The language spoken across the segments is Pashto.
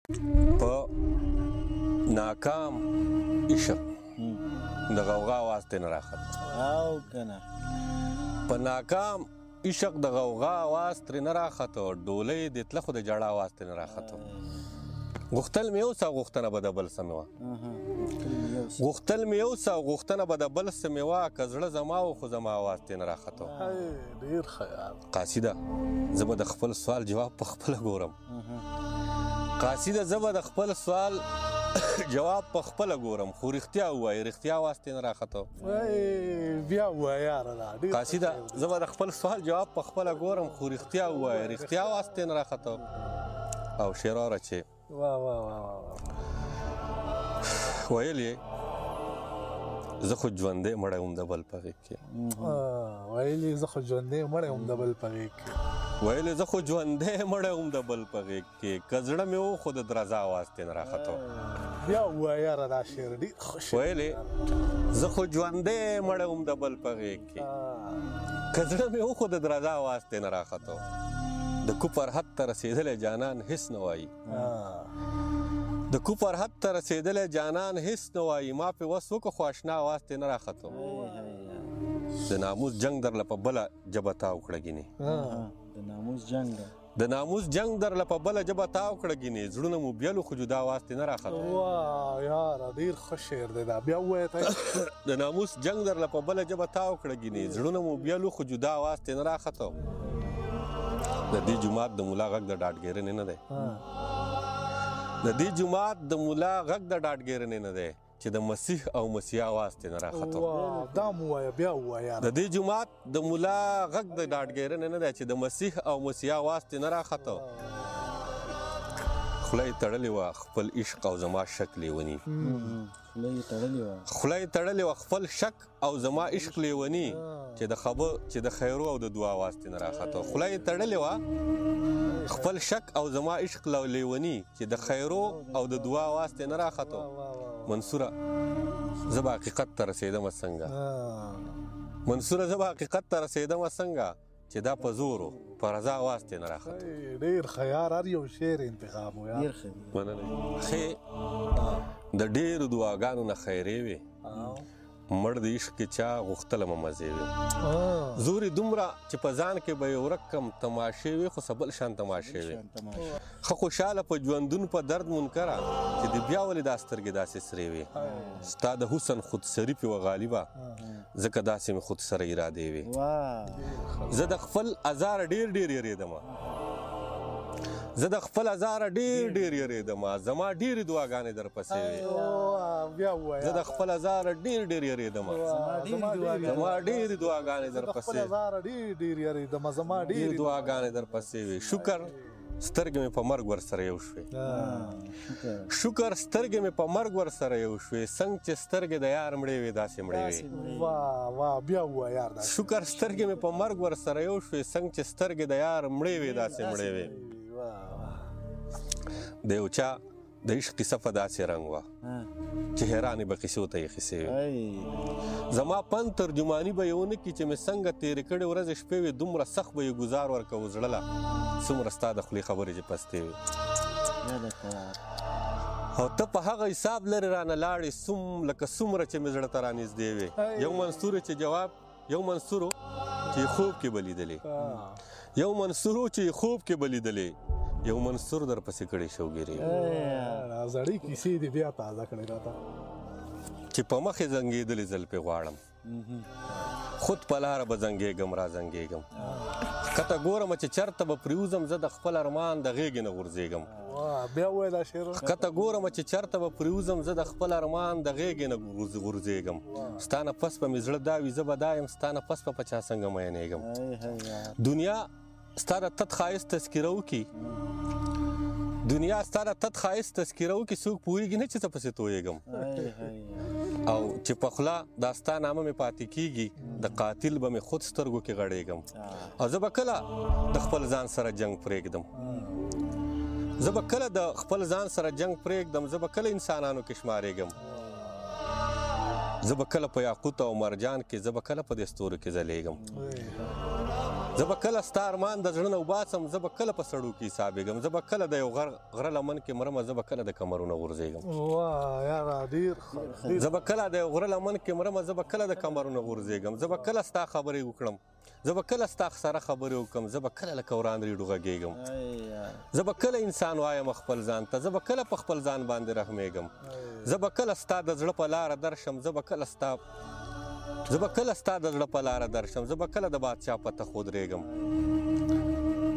په ناکام عشق د غوغا आवाज ته نه راخته او کنه په ناکام عشق د غوغا आवाज تر نه راخته ډولۍ د تل خو د جړه आवाज ته نه راخته غختل مې اوسه غختنه به د بل سموا غختل مې اوسه غختنه به د بل سموا کزړه زما او خو زما आवाज ته نه راخته ډیر خیال قاصده زه به د خپل سوال جواب په خپل ګورم قاصده زه به د خپل سوال جواب په خپل ګورم خو رښتیا وایي رښتیا واسطه نه راخته بیا وایي یار قاصده زه به د خپل سوال جواب په خپل ګورم خو رښتیا وایي رښتیا واسطه نه راخته او شراره چې واه واه واه ویلې زه خو ژوندې مړی وم د بل په غېږ کې ویلې زه خو ژوندې مړی وم د بل په غېږ کې ویلې زه خو ژوندې مړی وم د بل په غېږ کې که زړه مې و خو د درزا آواز ته نه راخته بیا ووایه یاره دا شعر ډېر ښه شعر ویلې زه خو ژوندې مړی وم د بل په غېږ کې که زړه مې و خو د درزا آواز ته نه راخته د کوپر حد ته رسېدلی جانان هېڅ نه وایي د کوپر حد ته رسېدلی جانان هېڅ نه وایي ما پې وس وکړه خو اشنا آواز ترې نه راخته د ناموس جنګ درله په بله ژبه تاو کړه ګینې د ناموس جنګ د ناموس جنګ درله په بله ژبه تاو کړه ګینې زړونه مو بیلو خو جدا آواز ترې نه راخته واه یاره ډېر ښه شعر دی دا بیا ووایه ته د ناموس جنګ درله په بله ژبه تاو کړه ګینې زړونه مو بیلو خو جدا آواز ترې نه راخته د دې جومات د ملا غږ د ډاډګیرنې نه دی د دې جومات د ملا غږ د ډاډګیرنې نه دی چې د مسیح او مسیح آواز ترې نه راخته دا مو ووایه بیا ووایه د دې جومات د ملا غږ د ډاډګیرنې نه دی چې د مسیح او مسیح آواز ترې نه راخته خوله یې تړلې وه خپل عشق او زما شک لیوني خوله یې تړلې وه خوله یې تړلې وه خپل شک او زما عشق لیوني چې د خیرو او د دعا آواز ترې نه راخته خوله یې تړلې وه خپل شک او زما عشق لیوني چې د خیرو او د دعا آواز ترې نه راخته منصوره زه به حقیقت ته رسېدمه څنګه منصوره زه به حقیقت ته رسېدمه څنګه چې دا په زورو په رضا آواز ترې نه راخته ډېر ښه یار هر یو شعر انتخاب و یار ډېر ښه دی مننه ښې د ډېرو دعاګانو نه خیرې وې مړ د عشق کې چا غوښتلمه مزې وې زورې دومره چې په ځان کې به یې ورک کم تماشې وې خو څه بل شان تماشې وې ښه خوشحاله په ژوندون په درد منکره چې د بیا ولې دا سترګې داسې سرې وې ستا د حسن خودسري پې وه غالبه ځکه داسې مې خود سره ارادې وې زه د خپل ازاره ډېر یېرېدمه زه د خپل ازاره ډېر یېرېدمه زما ډېرې دعاګانې در پسې وې زه د خپل ازاره ډېر یېرېدمه زما ډېرې دعاګانې در پسې ډېر دعاګانې در پسې وې شکر سترګې مې په مرګ ورسره یو شوې شکر سترګې مې په مرګ ورسره یو شوې څنګه چې سترګې د یار مړې وې داسې مړې وې شکر سترګې مې په مرګ ورسره یو شوې څنګه چې سترګې د یار مړې وې داسې مړې وې د یو چا د عشق کیسه په داسې رنګ وه چې حیرانې به کیسو ته یې خیسې وې زما پند ترجماني به یې ونه کړي چې مې څنګه تېرې کړې ورځې شپې وې دومره سخت به یې ګزار ورکوو زړه له څومره ستا د خولې خبرې چې پستې وې او ته په هغه حساب لرې رانه لاړې لکه څومره چې مې زړه ته رانږدې وې یو منصور چې جواب یو منصورو چې خوب کې به لیدلې یو منصورو چې خوب کې به لیدلې یو منصور در پسې کړې شوګیرې زړې کیسې دې بیا تازه کړې راته چې په مخې زنګېدلې زلفې غواړم خود په لاره به زنګېږم را زنګېږم کته ګورم چې چرته به پریوزم زه د خپل ارمان د غېږې نه غورځېږم بیا ووایه دا شعر کته ګورم چې چرته به پریوزم زه د خپل ارمان د غېږې نه غورځېږم ستا نه پس به مې زړه دا وي زه به دا یم ستا نه پس به په چا څنګه میینېږم دنیا ستا د تت ښایست تذکیره وکړي دنیا ستا د تت ښایست تذکیره وکړي څوک پوهېږي نه چې څه پسې تویېږم او چې په خوله دا ستا نامه مې پاتې کېږي د قاتل به مې خود سترګو کې غړېږم او زه به کله د خپل ځان سره جنګ پرېږدم زه به کله د خپل ځان سره جنګ پرېږدم زه به کله انسانانو کې شمارېږم زه به کله په یاقوت او مرجان کې زه به کله په دې ستورو کې ځلېږم زه به کله ستا ارمان د زړه نه وباسم، زه به کله په سړو کې حسابېږم، زه به کله د یو غره لمن کې مرمه، زه به کله د کمرونه غورځېږم. واه یاره ډېر زه به کله د یو غره لمن کې مرمه، زه به کله د کمرونه غورځېږم، زه به کله ستا خبرې وکړم، زه به کله ستا سره خبرې وکړم، زه به کله لکه وران ریډو غږېږم، زه به کله انسان وایم خپل ځان ته، زه به کله په خپل ځان باندې رحمېږم، زه به کله ستا د زړه په لاره درشم، زه به کله ستا د زړه په لاره درشم، زه به کله د بادشاه په تخت ودرېږم.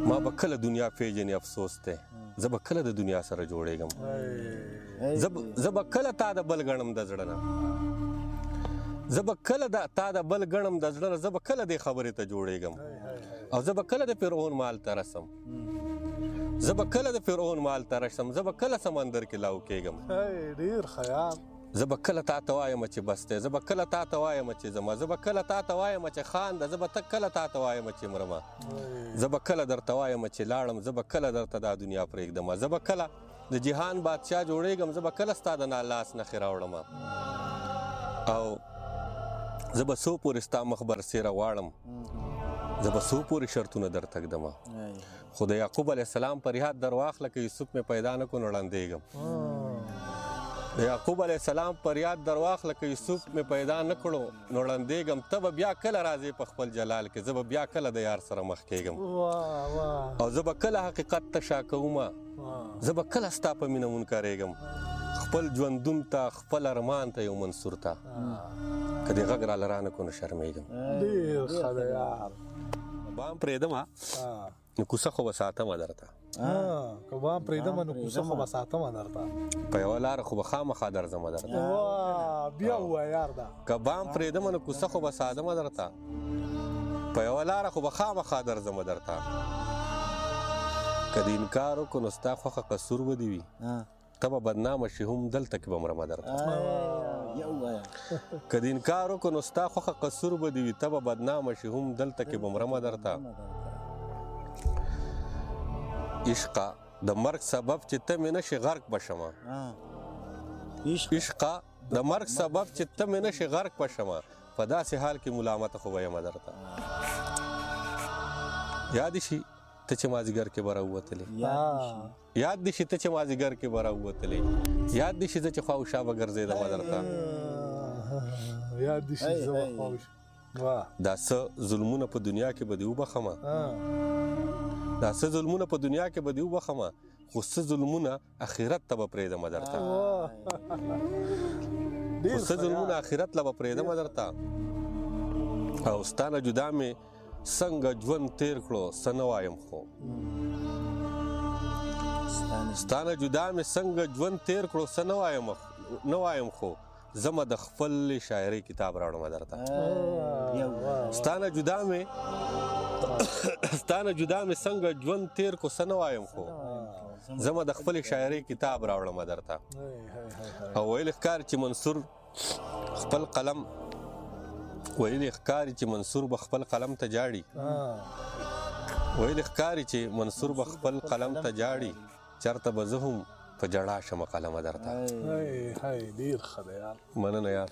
ما به کله دنیا پیژنې افسوس دی، زه به کله د دنیا سره جوړېږم، زه به کله تا د بل ګڼم د زړه نه، زه به کله تا د بل ګڼم د زړه نه، زه به کله دې خبرې ته جوړېږم، او زه به کله د فرعون مال ته رسم، زه به کله د فرعون مال ته رسم، زه به کله سمندر کې لاو کېږم. ډېر خیال. زه به کله تا ته وایم چې بس دی، زه به کله تا ته وایم چې ځمه، زه به کله تا ته وایم چې خانده، زه به کله تا ته وایم چې مرمه، زه به کله درته وایم چې لاړم، زه به کله درته دا دنیا پرېږدم، زه به کله د جهان بادشاه جوړېږم، زه به کله ستا د لاس نښې راوړم، او زه به څو پورې ستا مخ برسېره غواړم، زه به څو پورې شرطونه درته ږدم. خو د یعقوب علیه السلام پر یاد در واخله که یوسف مې پیدا نه کړو نو ړندېږم. د یعقوب علیه السلام پر یاد در واخله که یوسف مې پیدا نه کړو نو ړندېږم. ته به بیا کله راځې په خپل جلال کې، زه به بیا کله د یار سره مخ کېږم، او زه به کله حقیقت ته شا کومه، زه به کله ستا په مینه منکرېږم، خپل ژوندون ته خپل ارمان ته یو منصور ته که دې غږ راله رانه کړو نو شرمېږم. ډېر ښه دی یار. بام پرېږدمه نو کوڅه خو به ساتمه درته، که بام پرېږدمه نو کوڅه خو به ساتمه درته، په یوه لاره خو به خامخا درځمه درته. واه بیا ووایه یار دا. که بام پرېږدمه نو کوڅه خو به ساتمه درته، په یوه لاره خو به خامخا درځمه درته. که د انکار وکړو نو ستا خوښه قصور به دې وي، ته به بدنامه شي هم دلته کې به مرمه درته. که د انکار وکړو نو ستا خوښه قصور به دې وي، ته به بدنامه شي هم دلته کې به مرمه درته. عشقه د مرګ سبب چې ته مې نشي غرق بشمه، عشقه د مرګ سبب چې ته مې نشي غرق بشمه، په داسې حال کې ملامته خو به یم درته. یاد شي ته چې مازدیګر کې به راووتلې، یاد دې شي ته چې مازدیګر کې به راووتلې، یاد دې شي زه چې خواوشا به ګرځېدم درته، یاد دې شي زه به خواوشا. دا څه ظلمونه په دنیا کې به دې وبخمه، دا څه ظلمونه په دنیا کې به دې وبخمه، خو څه ظلمونه آخرت ته به پرېږدمه درته، خو څه ظلمونه آخرت له به پرېږدمه درته. او ستا نه جدا مې څنګه ژوند تېر کړو څه نه وایم، خو ستا نه جدا مې څنګه ژوند تېر کړو څه نه وایم، خو زما د خپل شاعري کتاب راوړم درته. ستا نه جدا مې څنګه ژوند تېر کړو څه نه وایم، خو زما د خپل شاعري کتاب راوړم درته. او ویل ښکاري چې منصور خپل قلم، ویل ښکاري چې منصور به خپل قلم ته جاړي، ویل ښکاري چې منصور به خپل قلم ته جاړي، چرته به زه هم په جړا شمه قلمه درته. ډېر ښه دی یار. مننه یار.